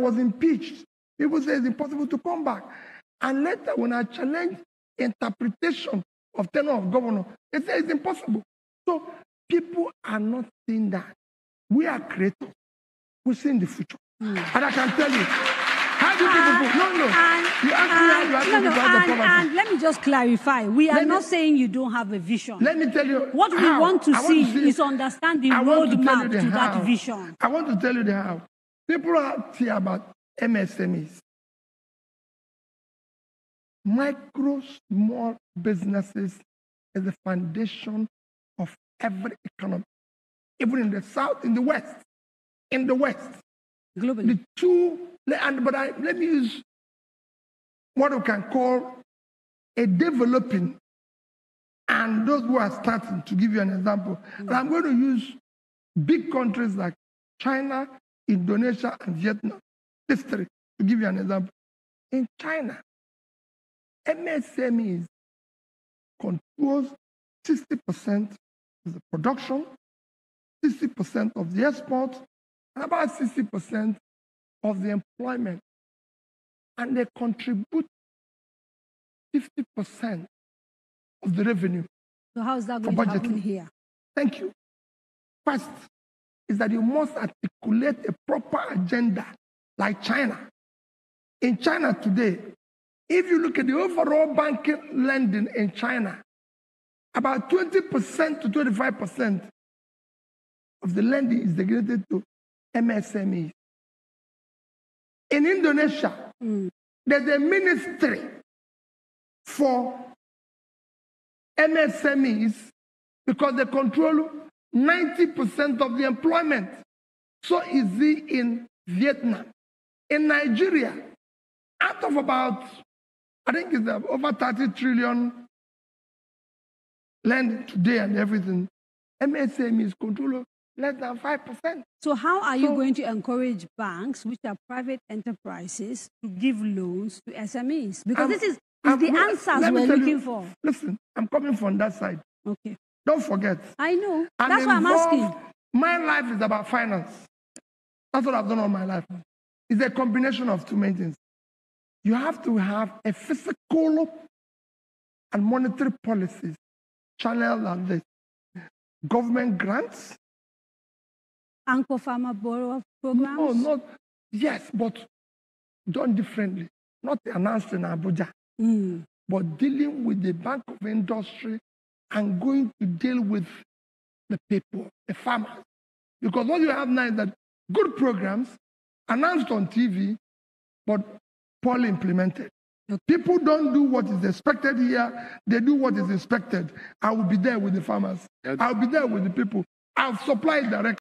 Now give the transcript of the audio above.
was impeached, people say it's impossible to come back. And later, when I challenged interpretation of tenure of governor, they say it's impossible. So people are not seeing that. We are creators. We're seeing the future. And I can tell you, how do people... And let me just clarify. We are not saying you don't have a vision. Let me tell you what we want to see is understand the roadmap to that vision. I want to tell you the how. People are here about MSMEs. Micro, small businesses is the foundation of every economy, even in the South, in the West. In the West. Globally. Let me use what we can call a developing and those who are starting, to give you an example. And I'm going to use big countries like China, Indonesia, and Vietnam. These three, to give you an example. In China, MSMEs controls 60% of the production, 60% of the export, and about 60% of the employment. And they contribute 50% of the revenue. So how is that going to happen here? Thank you. First is that you must articulate a proper agenda like China. In China today, if you look at the overall banking lending in China, about 20% to 25% of the lending is dedicated to MSMEs. In Indonesia, there's a ministry for MSMEs because they control 90% of the employment. So is it in Vietnam. In Nigeria, out of about, I think it's over 30 trillion lending today and everything, MSMEs control less than 5%. So how are you going to encourage banks, which are private enterprises, to give loans to SMEs? Because this is the answers we're looking for. Listen, I'm coming from that side. Okay. Don't forget. I know. That's why I'm asking. My life is about finance. That's what I've done all my life. It's a combination of two main things. You have to have a fiscal and monetary policies channeled like this. Government grants. Anchor farmer borrower programs? No, not, yes, but done differently. Not announced in Abuja, but dealing with the Bank of Industry and going to deal with the people, the farmers. Because what you have now is that good programs announced on TV, but poorly implemented. People don't do what is expected here. They do what is expected. I will be there with the farmers. I'll be there with the people. I'll supply direct.